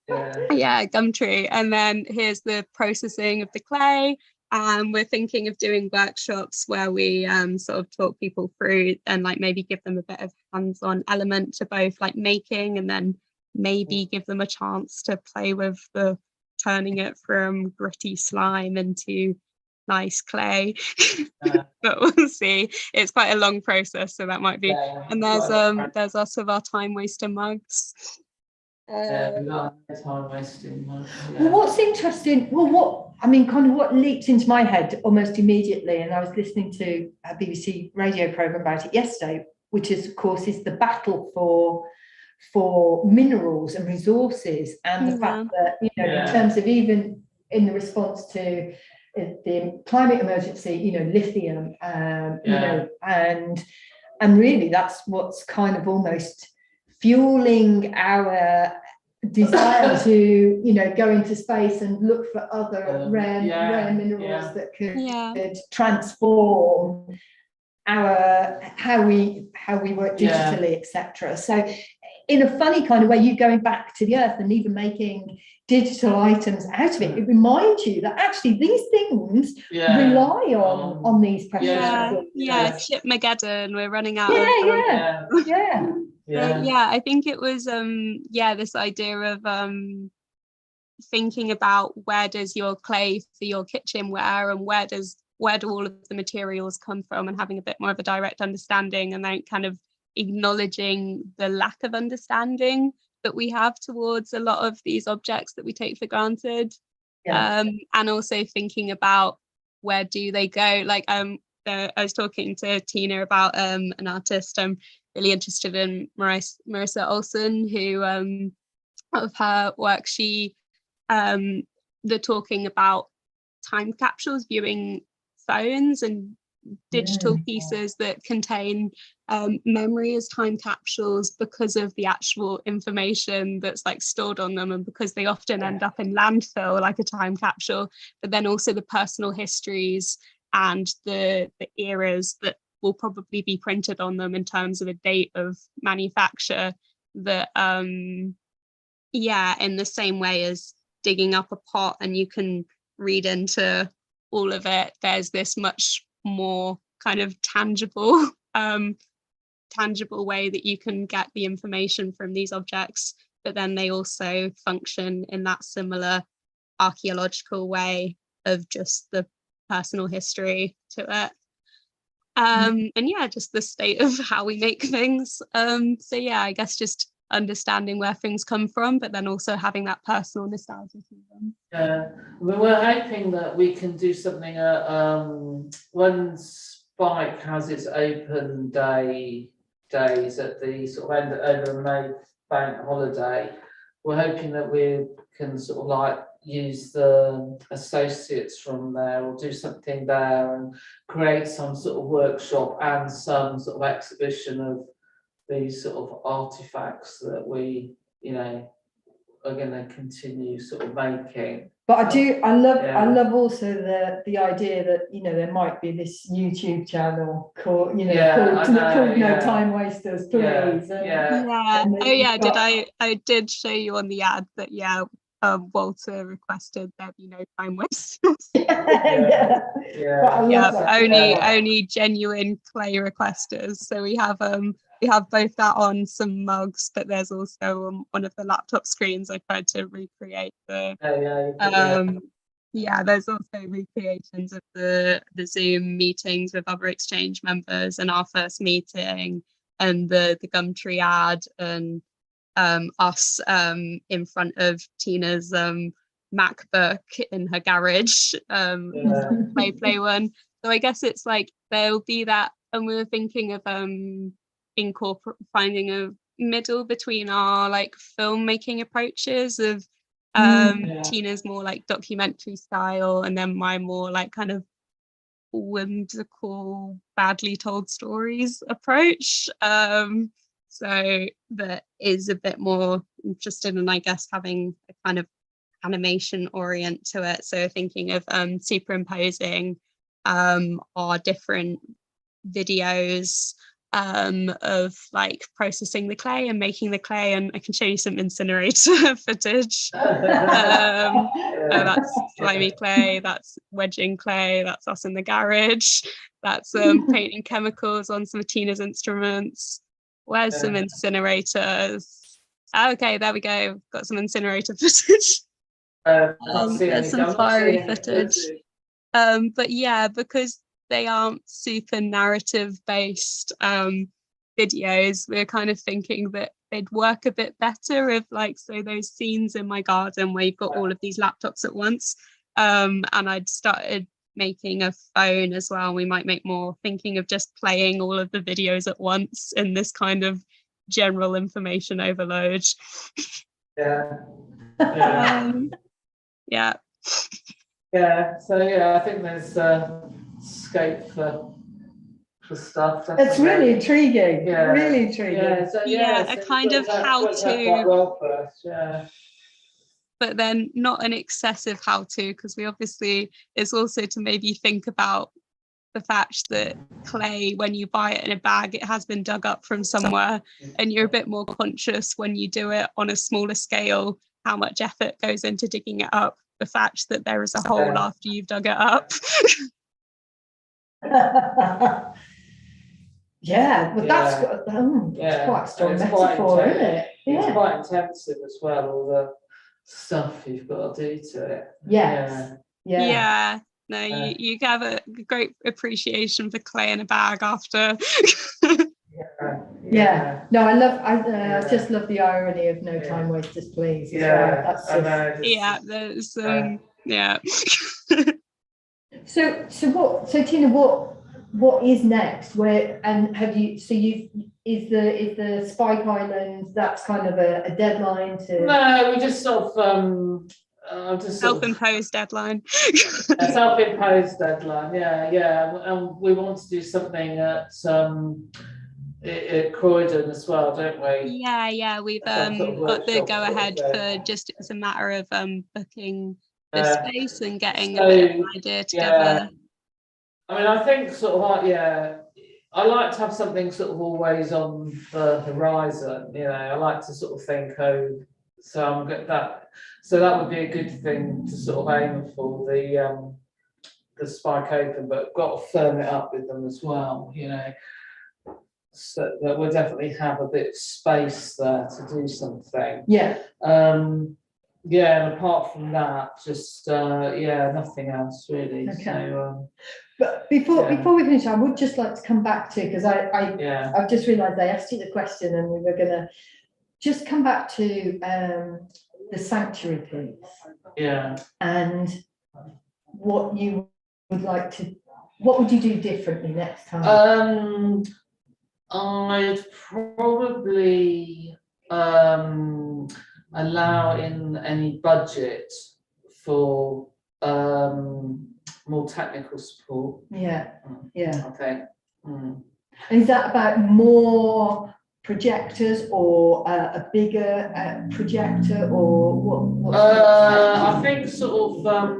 Gumtree. And then here's the processing of the clay. We're thinking of doing workshops where we sort of talk people through and like maybe give them a bit of hands-on element to both like making, and then maybe give them a chance to play with the turning it from gritty slime into nice clay. But we'll see. It's quite a long process, so that might be. And there's us with our time waster mugs. Well, what's interesting, what leaped into my head almost immediately, and I was listening to a BBC radio programme about it yesterday, which is, of course, is the battle for minerals and resources, and the fact that, in terms of even in the response to the climate emergency, lithium, and really that's what's kind of almost fueling our desire to, you know, go into space and look for other rare minerals that could transform our how we work digitally, etc. So in a funny kind of way, you going back to the earth and even making digital items out of it, it reminds you that actually these things rely on these precious metals. Chip Mageddon, we're running out I think it was this idea of thinking about where does your clay for your kitchenware and where do all of the materials come from, and having a bit more of a direct understanding, and then kind of acknowledging the lack of understanding that we have towards a lot of these objects that we take for granted. And also thinking about where do they go. Like I was talking to Tina about an artist I'm really interested in, Marissa Olsen, who of her work, she they're talking about time capsules, viewing phones and digital pieces that contain memory as time capsules because of the actual information that's like stored on them, and because they often end up in landfill like a time capsule, but then also the personal histories and the eras that will probably be printed on them in terms of a date of manufacture, that in the same way as digging up a pot and you can read into all of it, there's this much more kind of tangible way that you can get the information from these objects, but then they also function in that similar archaeological way of just the personal history to it. And just the state of how we make things. I guess just understanding where things come from, but then also having that personal nostalgia to them. We're hoping that we can do something when Spike has its open days at the sort of end over the May bank holiday. We're hoping that we can sort of like use the associates from there or do something there and create some sort of workshop and some sort of exhibition of these sort of artifacts that we, you know, are going to continue sort of making. But I love also the idea that, you know, there might be this YouTube channel called, you know, called No Time Wasters, please. I did show you on the ad that Walter requested there be no time wasters. Only genuine clay requesters. So we have both that on some mugs, but there's also one of the laptop screens I tried to recreate there's also recreations of the Zoom meetings with other exchange members and our first meeting and the Gumtree ad and us in front of Tina's MacBook in her garage, play one. So I guess it's like there'll be that, and we were thinking of finding a middle between our like filmmaking approaches of Tina's more like documentary style and then my more like kind of whimsical, badly told stories approach. So that is a bit more interested in, I guess, having a kind of animation orient to it. So thinking of superimposing our different videos of like processing the clay and making the clay, and I can show you some incinerator footage. That's slimy clay, that's wedging clay, that's us in the garage, that's painting chemicals on some of Tina's instruments. Where's some incinerators? Okay, there we go, got some incinerator footage. There's some fiery footage. But yeah, because they aren't super narrative based videos, we're kind of thinking that they'd work a bit better if like, so those scenes in my garden where you've got all of these laptops at once, and I'd started making a phone as well. We might make more thinking of just playing all of the videos at once in this kind of general information overload. So I I think there's scope for the stuff. It's really intriguing. Yeah. Really intriguing. A kind of how-to. Well first, yeah. But then not an excessive how-to, because we obviously, it's also to maybe think about the fact that clay, when you buy it in a bag, it has been dug up from somewhere, and you're a bit more conscious when you do it on a smaller scale, how much effort goes into digging it up, the fact that there is a hole after you've dug it up. Yeah, but that's quite a strong metaphor, isn't it? It's quite intensive as well, all the stuff you've got to do to it. Yeah. No, you have a great appreciation for clay in a bag after. No, I just love the irony of no time wasters, please. That's just, there's So Tina, what is next? Where and have you? So is the Spike Island? That's kind of a deadline to. No, we just sort of self-imposed deadline. A self-imposed deadline. And we want to do something at Croydon as well, don't we? We've got the go-ahead for just, it's a matter of booking the space and getting a bit of an idea together. I mean, I think sort of like, I like to have something sort of always on the horizon, I like to sort of think, so I'm good that would be a good thing to sort of aim for, the Spike Open, but got to firm it up with them as well, so that we'll definitely have a bit of space there to do something. And apart from that, just nothing else really. Okay. So, but before we finish, I would just like to come back to, because I've just realised I asked you the question and we were gonna just come back to the sanctuary piece. And what you would like to, what would you do differently next time? I'd probably allow in any budget for more technical support. I think. And is that about more projectors or a bigger projector, or what? I think sort of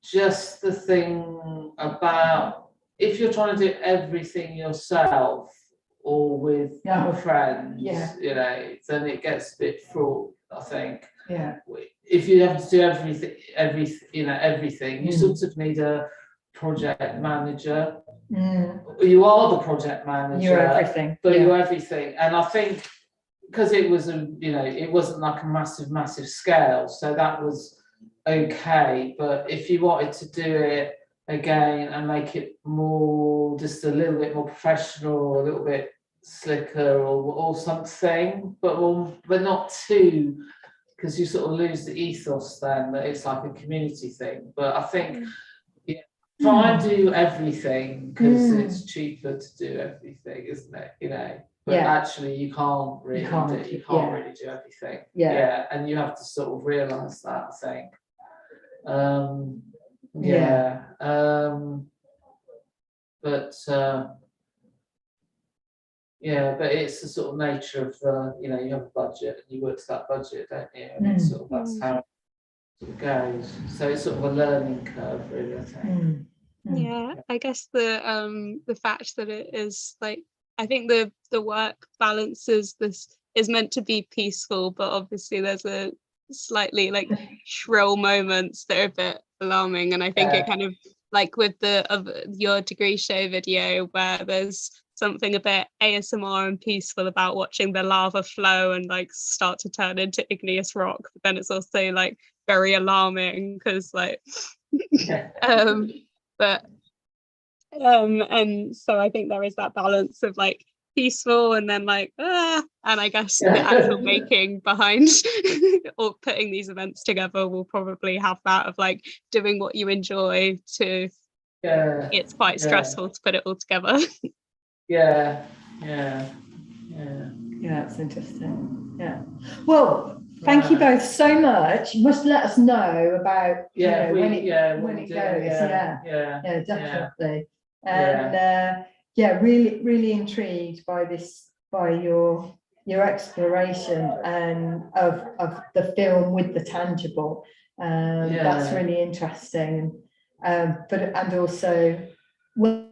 just the thing about, if you're trying to do everything yourself or with friends, then it gets a bit fraught, I think. If you have to do everything, you sort of need a project manager. You are the project manager. You're everything. But you're everything. And I think because it was it wasn't like a massive scale, so that was okay. But if you wanted to do it again and make it more, just a little bit more professional, or a little bit slicker, or something, but not too, because you sort of lose the ethos then that it's like a community thing. But I think try and do everything, because it's cheaper to do everything, isn't it? But actually you can't really do everything. And you have to sort of realise that, I think. But it's the sort of nature of the, you have a budget and you work to that budget, don't you? And it's sort of, that's how it sort of goes. So it's sort of a learning curve, really, I think. I guess the fact that it is like, I think the work balances this is meant to be peaceful, but obviously there's a slightly like shrill moments that are a bit alarming, and I think it kind of, like with your degree show video, where there's something a bit ASMR and peaceful about watching the lava flow and like start to turn into igneous rock, but then it's also like very alarming because like and so I think there is that balance of like peaceful and then like and I guess the actual making behind or putting these events together will probably have that of like doing what you enjoy to it's quite stressful to put it all together. That's interesting. Well, thank you both so much. You must let us know about when it goes. Definitely. And yeah, really intrigued by this, by your exploration and of the film with the tangible. That's really interesting. But and also when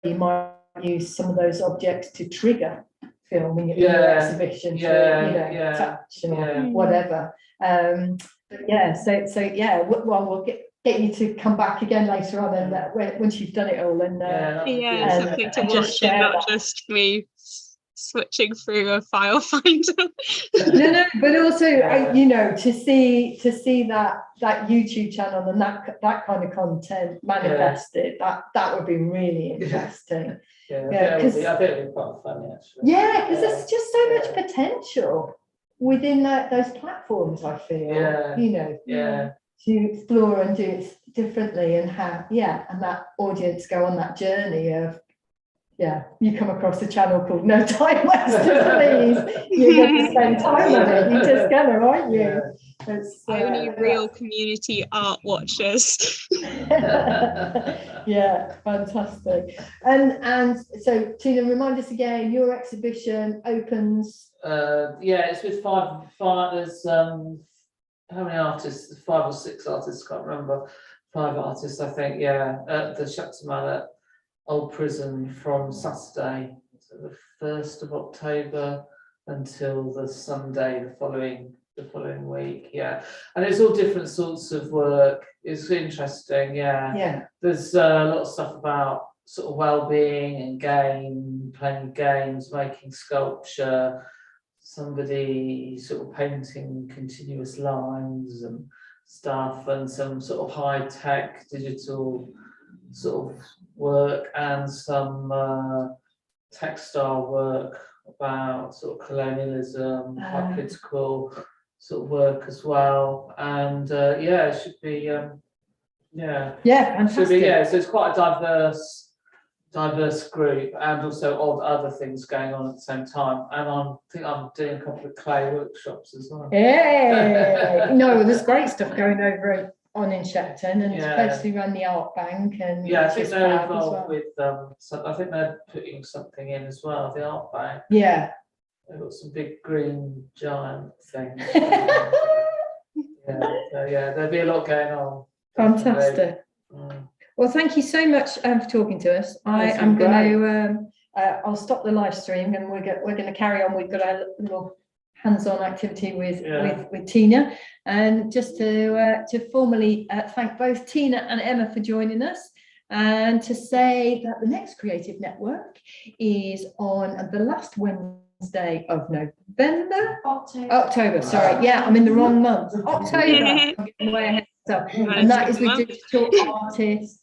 you might use some of those objects to trigger filming in your exhibition, touch or whatever. But yeah, so yeah, well, we'll get you to come back again later on, and once you've done it all, and something to watch, and not just me switching through a file finder. No, but also to see that YouTube channel and that kind of content manifested, that would be really interesting. Because I think it'd be quite funny actually. Yeah, because there's just so much potential within those platforms, I feel. To explore and do it differently, and have and that audience go on that journey of you come across a channel called No Time Wasters, please. You're going to spend time on it. You're just gonna, aren't you? It's only real community art watchers. Yeah, fantastic. And so Tina, remind us again, your exhibition opens. It's with five. There's how many artists? 5 or 6 artists, can't remember. 5 artists, I think. At the Chateau Mallet Old Prison from Saturday, so the 1st of October, until the Sunday the following week. And it's all different sorts of work. It's interesting. There's a lot of stuff about sort of well-being and playing games, making sculpture, somebody sort of painting continuous lines and stuff, and some sort of high-tech digital sort of work, and some textile work about sort of colonialism, quite critical sort of work as well. And it should be fantastic. Should be, so it's quite a diverse group, and also other things going on at the same time. And I think I'm doing a couple of clay workshops as well. There's great stuff going over on in Shepton, and especially around the art bank, and I think they're involved with I think they're putting something in as well, the art bank. They've got some big green giant things. There'll be a lot going on. Fantastic. Well, thank you so much for talking to us. I am going to I'll stop the live stream, and we're going to carry on. We've got a little hands-on activity with Tina, and just to formally thank both Tina and Emma for joining us, and to say that the next Creative Network is on the last Wednesday of November. October, sorry. I'm in the wrong month. October. I'm getting way ahead of myself. And that is with digital artists